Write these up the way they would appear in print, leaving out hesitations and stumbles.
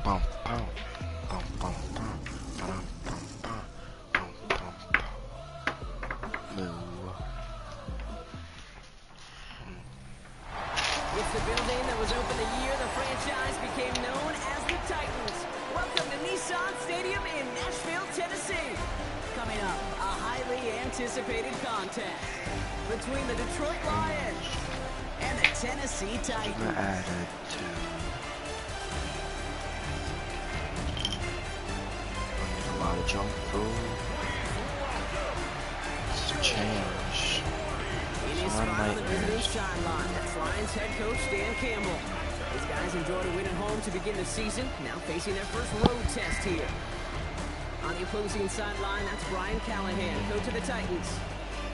It's the building that was opened the year the franchise became known as the Titans. Welcome to Nissan Stadium in Nashville, Tennessee. Coming up, a highly anticipated contest between the Detroit Lions and the Tennessee Titans. A lot of junk food. It's change. In his spot on the visiting sideline, that's Lions head coach Dan Campbell. These guys enjoyed a win at home to begin the season, now facing their first road test here. On the opposing sideline, that's Brian Callahan, coach of the Titans.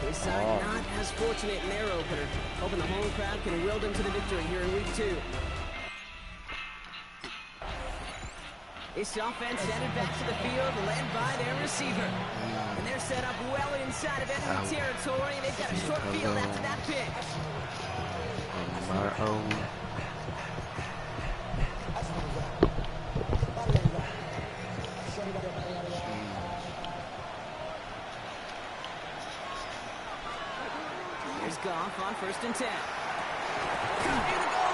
His side not as fortunate in their opener, hoping the home crowd can will them to the victory here in week 2. This offense headed back to the field, led by their receiver. And they're set up well inside of enemy territory. They've got a short field after that pick. Here's Goff on 1st and 10. Near the goal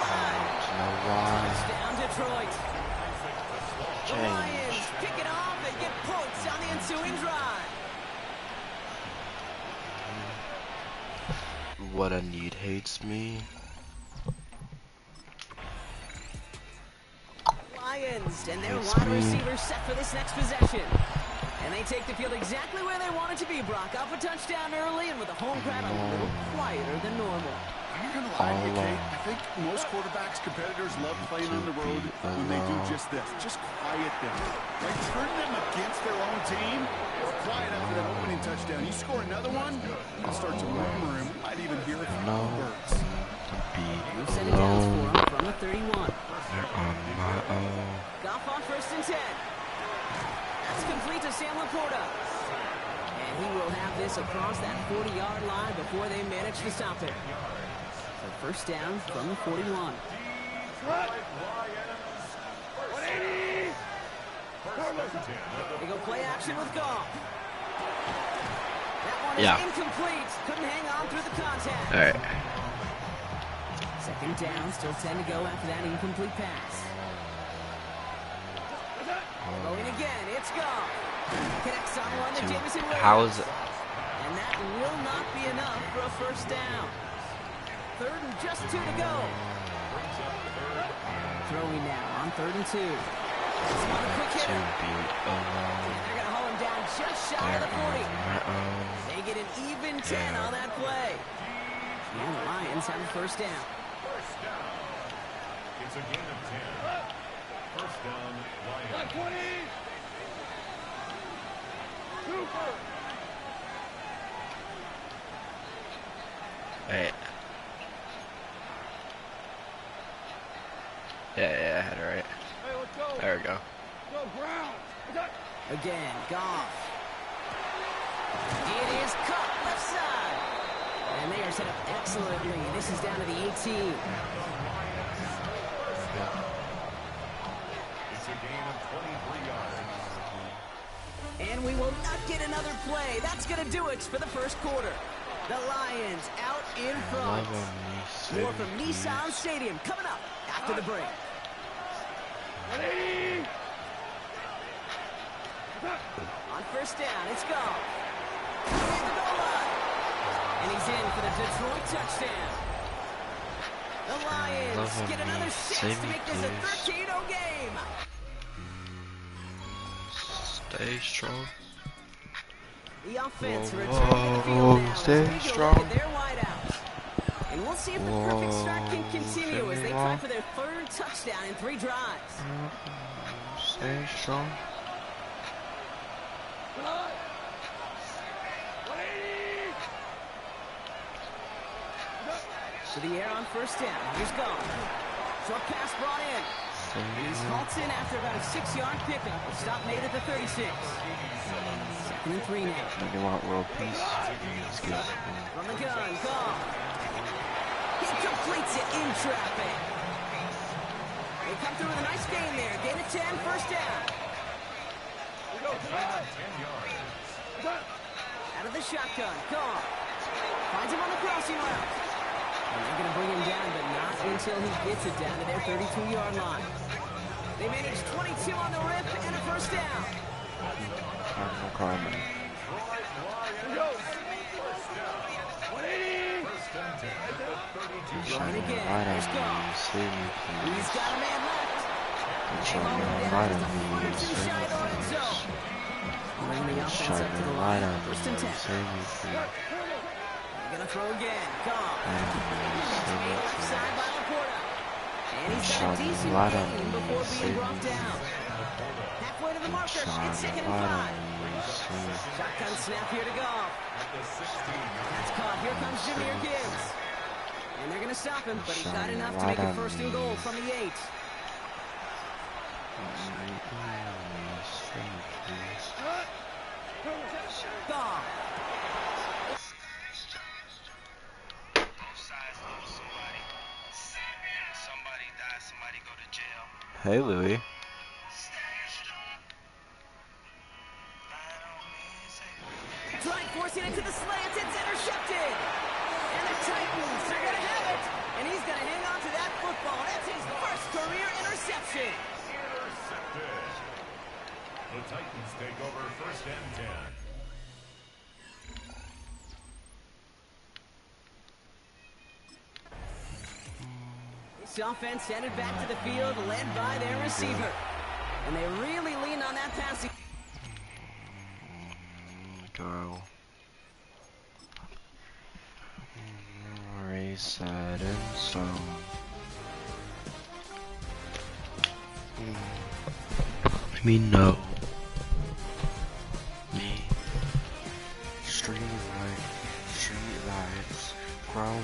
line. Touchdown, Detroit. The Lions pick it off and get points on the ensuing drive. What I need hates me. Lions and their wide receivers set for this next possession. And they take the field exactly where they want it to be, Brock. Up a touchdown early and with the home crowd a little quieter than normal. I'm not gonna lie to you, Kate. I think most quarterbacks, competitors love playing on the road when they do just this. Just quiet them. Like turn them against their own team. It's quiet after that opening touchdown. You score another one, it'll start to murmur, and we might even hear it from the birds. We set it down for him from the 31. They're on my own. Goff on 1st and 10. That's complete to Sam Laporta. And he will have this across that 40-yard line before they manage to stop it. So 1st down from the 41. They go play action with Goff. That one is incomplete. Couldn't hang on through the contact. All right. 2nd down, still 10 to go after that incomplete pass. Going again, it's Goff. Connects on one to Jameson Williams. How is it? And that will not be enough for a 1st down. 3rd and just 2 to go. Throwing now on 3rd and 2. Quick hitter. They're going to haul him down just shy of the 40. They get an even 10 on that play. And the Lions have a 1st down. It's a gain of 10. 1st down, Lions. 20. Super. Hey. Yeah, I had it right. Hey, let's go. There we go. Go, Brown. Again, Goff. It is caught left side. And they are set up excellently. This is down to the 18. It's a gain of 23 yards. And we will not get another play. That's going to do it for the 1st quarter. The Lions out in front. More from Nissan Stadium coming up after the break. On 1st down, it's Goff. Near the goal line. And he's in for the Detroit touchdown. The Lions get another chance to make this a 13-0 game. Stay strong. The offense returning to the field now. Stay strong. Their wideouts. And we'll see if the perfect start can continue as they try for their 3rd touchdown in 3 drives. Stay strong. To the air on 1st down. Here's Goff. Short pass brought in. He's halts in after about a 6-yard pickup. A stop made at the 36. 2nd and 3 now. You want world peace? Let's go. From the gun, Goff. He completes it in traffic. They come through with a nice gain there. Gain of 10, first down. 10 yards. Out of the shotgun, Goff. Finds him on the crossing route. And they're going to bring him down, but not until he gets it down to their 32-yard line. They manage 22 on the rip and a first down. Carmen. Right again, there's Goff. He's got a man left. Right on me, Shy of the red zone. Bring the offense up to the line. First and 10. They're going to throw again. Goff. Side by Laporta. And he's got a decent gain before being brought down. Halfway to the marker. It's second and 5. Shotgun snap here to Goff. That's caught. Here comes Jahmyr Gibbs. And they're going to stop him, but he got enough to make it first and goal from the 8. Goff. Hey, Louie. Trying forcing it to the slants. It's intercepted. And the Titans are going to have it. And he's going to hang on to that football. That's his first career interception. Intercepted. The Titans take over first and 10. This offense headed back to the field, led by their receiver. And they really lean on that passing. Go. Reset and stone. Let me know. Me. Street lights growing.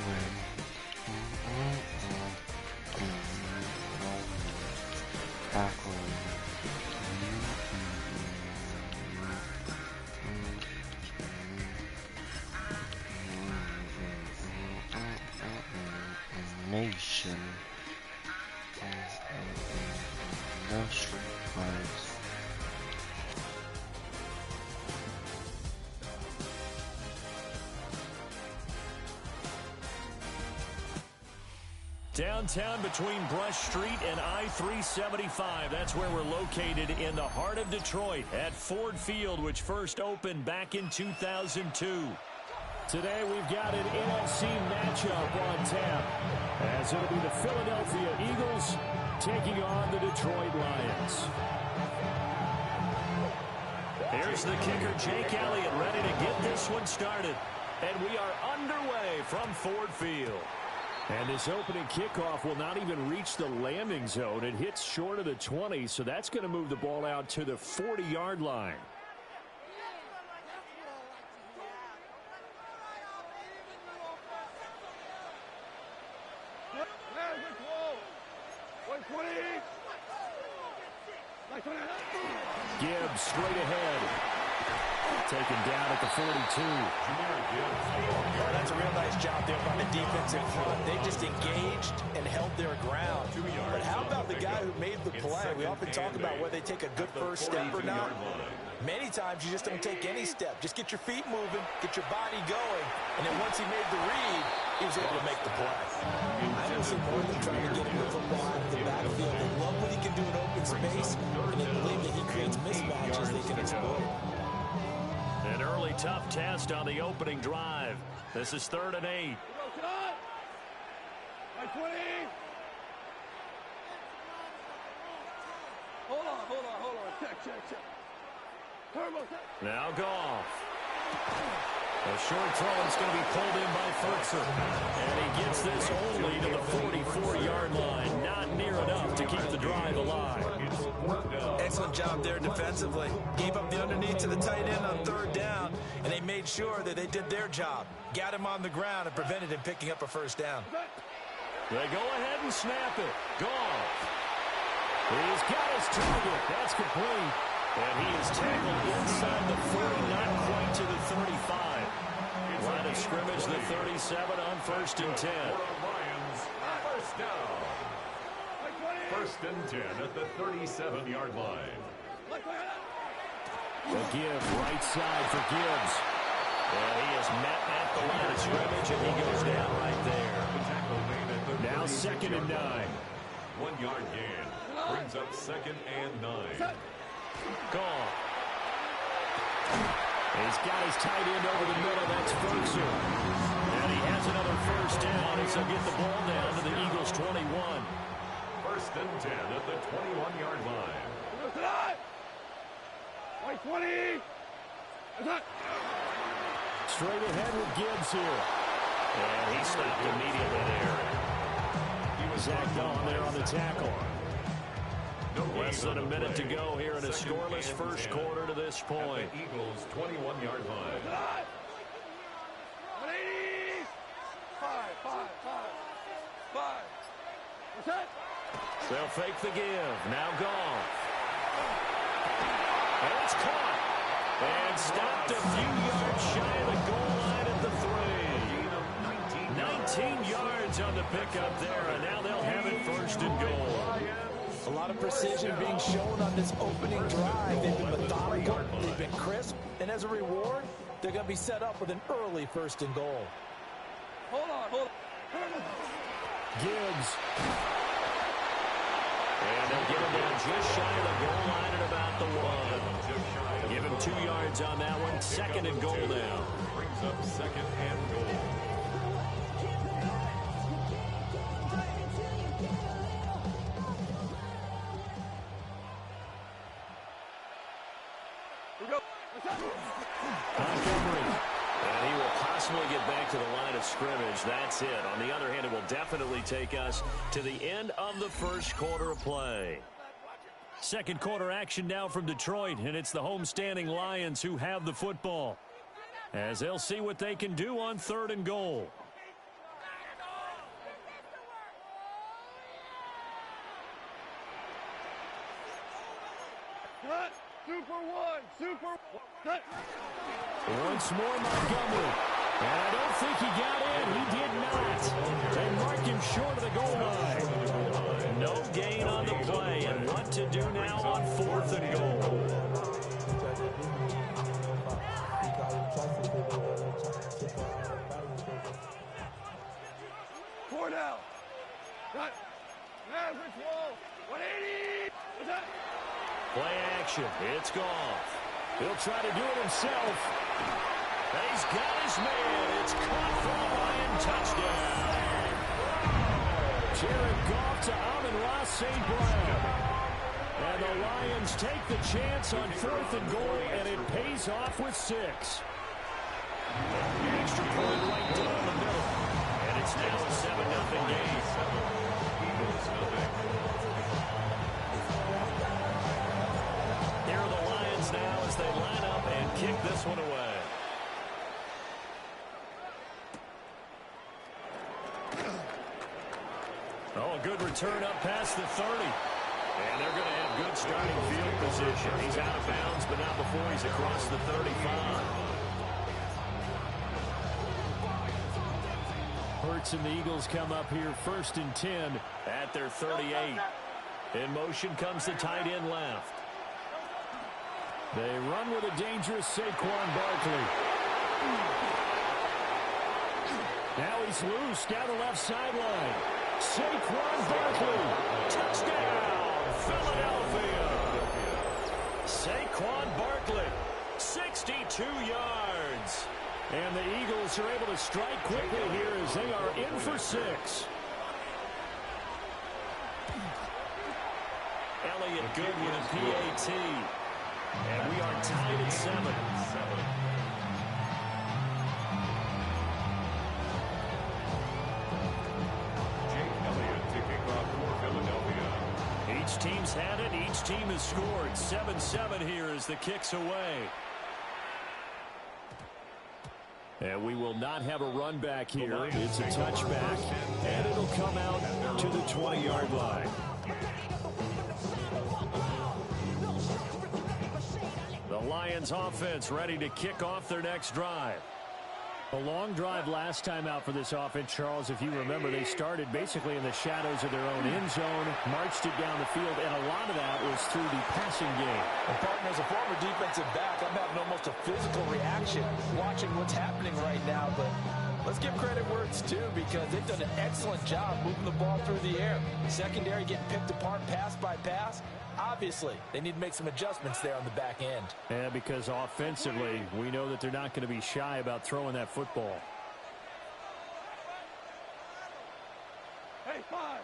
Nation. No street lights. Downtown between Brush Street and I-375. That's where we're located in the heart of Detroit at Ford Field, which first opened back in 2002. Today we've got an NFC matchup on tap, as it'll be the Philadelphia Eagles taking on the Detroit Lions. Here's the kicker, Jake Elliott, ready to get this one started. And we are underway from Ford Field. And this opening kickoff will not even reach the landing zone. It hits short of the 20, so that's going to move the ball out to the 40-yard line. Gibbs straight ahead. Taken down at the 42. Well, that's a real nice job there by the defensive front. They just engaged and held their ground. But how about the guy who made the play? We often talk about whether they take a good first step or not. Many times you just don't take any step. Just get your feet moving, get your body going, and then once he made the read, he was able to make the play. I don't see more than trying to get him the football out of the backfield. They love what he can do in open space, and they believe that he creates mismatches they can exploit. An early tough test on the opening drive. This is 3rd and 8. Hold on. Check. Now Goff. A short throw is going to be pulled in by Furtzer. And he gets this only to the 44-yard line. Not near enough to keep the drive alive. Excellent job there defensively. Gave up the underneath to the tight end on 3rd down, and they made sure that they did their job. Got him on the ground and prevented him picking up a first down. They go ahead and snap it. Goff. He's got his target. That's complete. And he is tackled inside the 40, not quite to the 35. Line of scrimmage, the 37 on 1st and 10. First and 10 at the 37-yard line. The give, right side for Gibbs. And he is met at the line of scrimmage, and he goes down right there. Now second and 9. 1 yard gain. Brings up second and 9. Gone. He's got his tight end over the middle. That's Ferguson. And he has another first down as he'll get the ball down to the Eagles' 21. First and 10 at the 21-yard line. 20. Straight ahead with Gibbs here. And he stopped immediately there. He was zagged on there on the tackle. Less than a minute to go here in a scoreless first quarter to this point. The Eagles' 21-yard line. 180. 5. What's that? They'll fake the give. Now gone. And it's caught. And stopped a few yards shy of the goal line at the 3. 19 yards on the pickup there, and now they'll have it first and goal. A lot of precision being shown on this opening drive. They've been methodical, they've been crisp, and as a reward, they're going to be set up with an early first and goal. Hold on. Gibbs. And they'll get him down just shy of the goal line at about the 1. Give him 2 yards on that one. Second and goal now. Brings up second and goal. Montgomery. And he will possibly get back to the line of scrimmage. That's it. On the other hand, it will definitely take us to the end of the first quarter of play. Second quarter action now from Detroit, and it's the homestanding Lions who have the football, as they'll see what they can do on third and goal. Cut. Super 1. Cut. Once more Montgomery. And I don't think he got in. He did not. They marked him short of the goal line. No gain on the play. And what to do now on fourth and goal. Four down. Cut. Average wall. 180. What's that? Play action. It's gone. He'll try to do it himself. He's got his man. It's caught for a Lion touchdown. Jared Goff to Amon-Ra St. Brown. And the Lions take the chance on fourth and goal, and it pays off with 6. The extra point right down the middle. And it's now a 7-0 game. Here are the Lions now as they line up and kick this one away. Oh, a good return up past the 30. And they're going to have good starting field position. He's out of bounds, but not before he's across the 35. Hurts and the Eagles come up here first and 10 at their 38. In motion comes the tight end left. They run with a dangerous Saquon Barkley. Now he's loose down the left sideline. Saquon Barkley. Touchdown, Philadelphia. Saquon Barkley, 62 yards. And the Eagles are able to strike quickly here as they are in for 6. Elliott Goodwin and PAT. And we are tied at 7. Each team's had it. Each team has scored. 7-7 here as the kick's away. And we will not have a run back here. It's a touchback, and it'll come out to the 20-yard line. The Lions offense ready to kick off their next drive. A long drive last time out for this offense, Charles. If you remember, they started basically in the shadows of their own end zone, marched it down the field, and a lot of that was through the passing game. And partner, as a former defensive back, I'm having almost a physical reaction watching what's happening right now. But let's give credit where it's due, because they've done an excellent job moving the ball through the air. Secondary getting picked apart pass by pass. Obviously, they need to make some adjustments there on the back end. Yeah, because offensively, we know that they're not going to be shy about throwing that football. Hey, 5.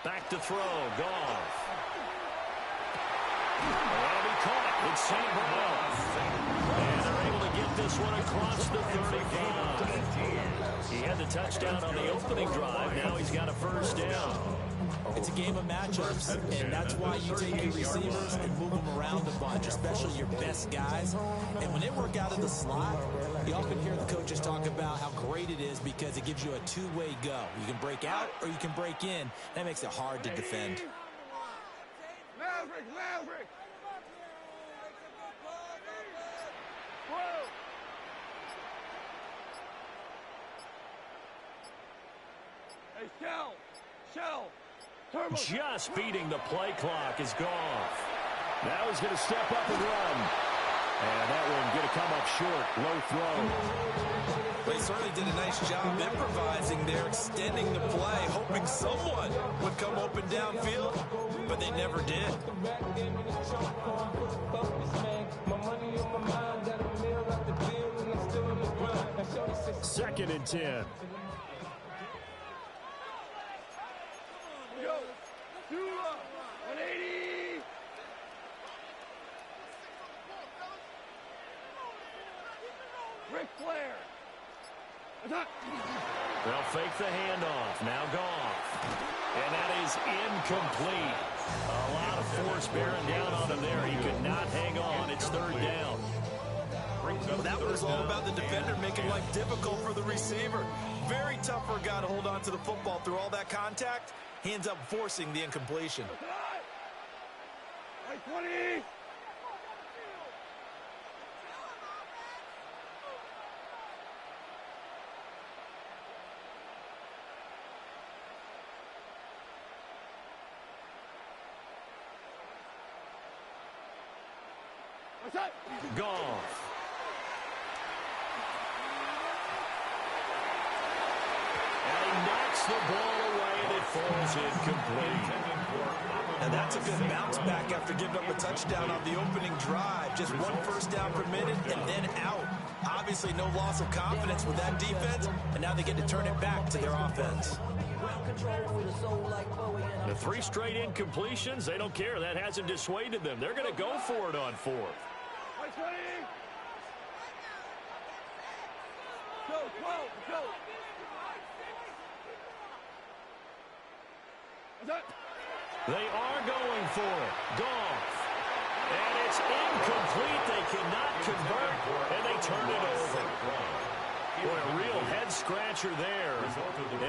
Back to throw. Goff. That'll be caught. It's St. Brown. And they're able to get this one across the 35. He had the touchdown on the opening drive. Now he's got a first down. It's a game of matchups, and that's why you take your receivers and move them around a bunch, especially your best guys. And when they work out of the slot, you often hear the coaches talk about how great it is because it gives you a two-way go. You can break out or you can break in. That makes it hard to defend. Maverick! Hey, Shell! Just beating the play clock is Goff. Now he's going to step up and run. And that one going to come up short. Low throw. They certainly did a nice job improvising there, extending the play, hoping someone would come open downfield, but they never did. Second and 10. Go! 180! Ric Flair! They'll fake the handoff. Now Goff. And that is incomplete. A lot of force bearing down on him there. He could not hang on. It's third down. That was all about the defender making life difficult for the receiver. Very tough for a guy to hold on to the football through all that contact. He ends up forcing the incompletion. 20! Goff. And he knocks the ball away, and it falls incomplete. And that's a good bounce back after giving up a touchdown on the opening drive. Just one first down per minute and then out. Obviously no loss of confidence with that defense, and now they get to turn it back to their offense. The 3 straight incompletions, they don't care. That hasn't dissuaded them. They're going to go for it on 4th. Go! They are going for it. Goff. And it's incomplete. They cannot convert, and they turn it over. Boy, a real head-scratcher there.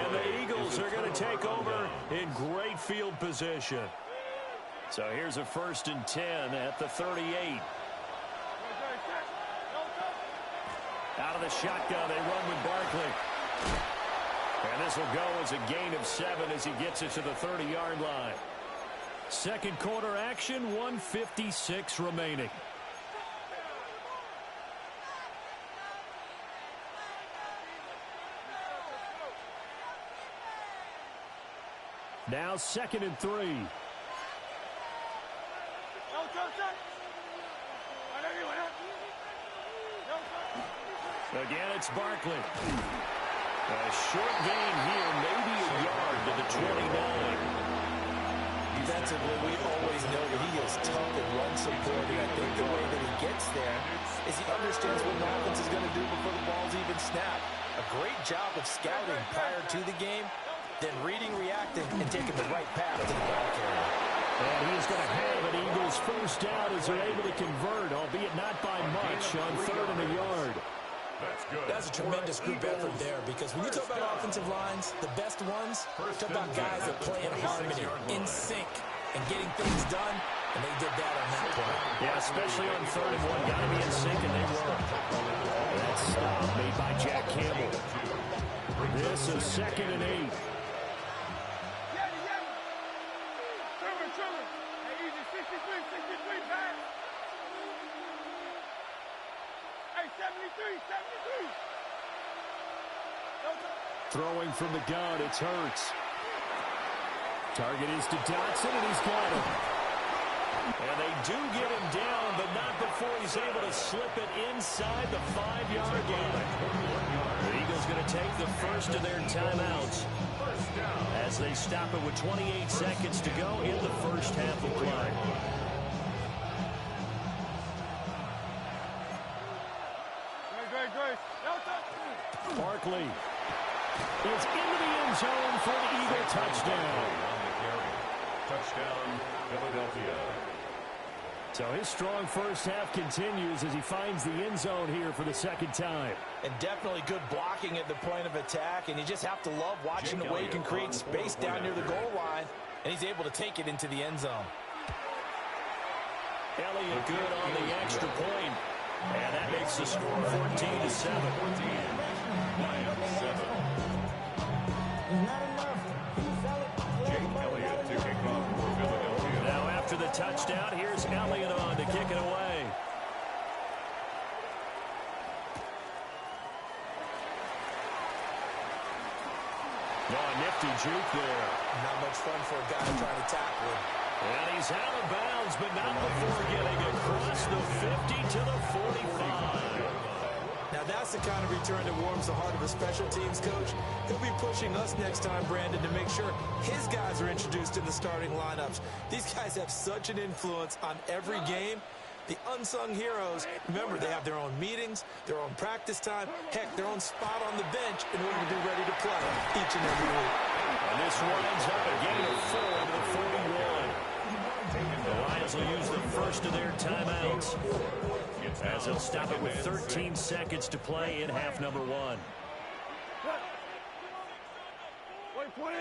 And the Eagles are going to take over in great field position. So here's a 1st and 10 at the 38. Out of the shotgun, they run with Barkley. And this will go as a gain of 7 as he gets it to the 30-yard line. Second quarter action, 1:56 remaining. Now 2nd and 3. Again, it's Barkley. A short gain here, maybe a yard to the 29. Defensively, we always know that he is tough and run support, and I think the way that he gets there is he understands what the offense is going to do before the ball's even snapped. A great job of scouting prior to the game, then reading, reacting, and taking the right path to the ball carrier. And he's going to have an Eagles first down as they're able to convert, albeit not by much, on 3rd and a yard. That's a tremendous group effort there, because when you talk about offensive lines, the best ones, talk about guys that play in harmony, in sync, and getting things done. And they did that on that play. Yeah, especially on 3rd and 1. Got to be in sync, and they were. That stop made by Jack Campbell. This is 2nd and 8. Hey, easy, 63, pass. Hey, 73. Throwing from the gun, it's Hurts. Target is to Dotson, and he's got him. And they do get him down, but not before he's able to slip it inside the 5-yard line. The Eagles going to take the first of their timeouts as they stop it with 28 seconds to go in the first half of play. Great. Barkley is into the end zone for the Eagle touchdown. Touchdown, Philadelphia. So his strong first half continues as he finds the end zone here for the second time. And definitely good blocking at the point of attack, and you just have to love watching the way he can create space down near the goal line, and he's able to take it into the end zone. Elliott good on the extra point, and that makes the score 14-7. Now after the touchdown, here's Elliott on to kick it away. Oh, nifty juke there. Not much fun for a guy trying to tackle him. And he's out of bounds, but not before getting across the 50 to the 45. Now that's the kind of return that warms the heart of a special teams coach. He'll be pushing us next time, Brandon, to make sure his guys are introduced in the starting lineups. These guys have such an influence on every game. The unsung heroes, remember, they have their own meetings, their own practice time, heck, their own spot on the bench in order to be ready to play each and every week. And this winds up a gain of 4 to the 41. The Lions will use the first of their timeouts as they'll stop it with 13 seconds to play in half number 1. Wait, 20.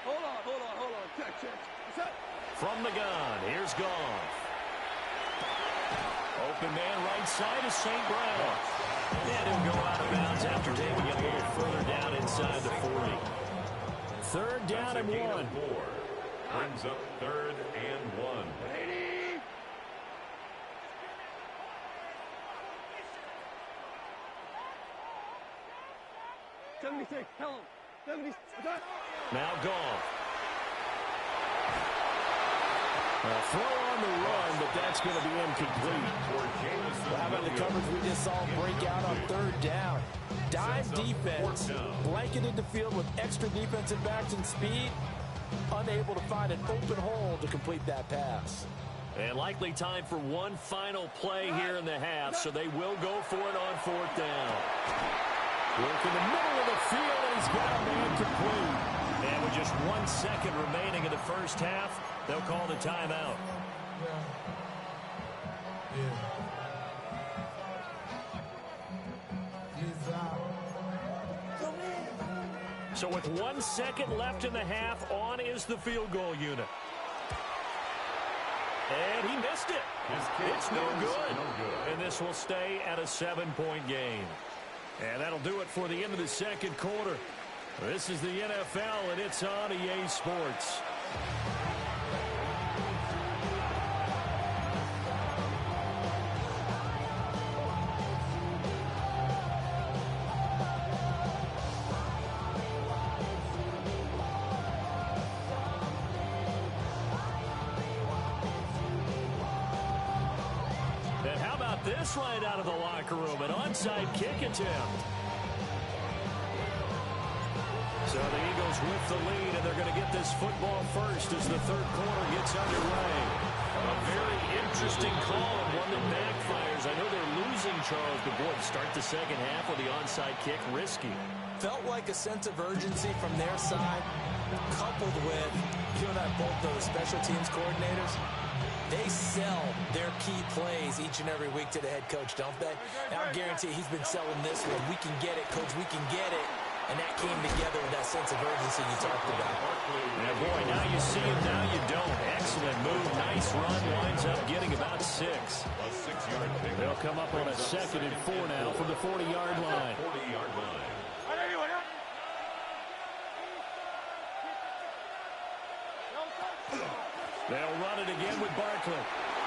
Hold on. Check. From the gun, here's Goff. Open man right side is St. Brown. And he'll go out of bounds after taking it a little further down inside the 40. 3rd down and 1. Brings up 3rd and 1. 76, tell him. 76, Now Goff. A throw on the run, but that's going to be incomplete. Well, how about the coverage we just saw break out on 3rd down? Dime defense, blanketed the field with extra defensive backs and speed, unable to find an open hole to complete that pass. And likely time for one final play here in the half, so they will go for it on 4th down. Work in the middle of the field, and he's got a man complete. And with just 1 second remaining in the first half, they'll call the timeout. So with 1 second left in the half, on is the field goal unit. And he missed it. It's no good. And this will stay at a 7-point game. And that'll do it for the end of the second quarter. This is the NFL, and it's on EA Sports. And how about this right out of the locker room? An onside kick attempt. So the Eagles with the lead, and they're going to get this football first as the third quarter gets underway. A very interesting call and one that backfires. I know they're losing, Charles, but boy, to start the second half with the onside kick, risky. Felt like a sense of urgency from their side, coupled with, you and I both know the special teams coordinators, they sell their key plays each and every week to the head coach, don't they? And I guarantee he's been selling this one. We can get it, coach, we can get it. and that came together with that sense of urgency you talked about. Yeah, boy, now you see him, now you don't. Excellent move, nice run, winds up getting about 6. A 6-yard pick. They'll come up on a 2nd and 4 now from the 40-yard line. 40-yard line. They'll run it again with Barkley.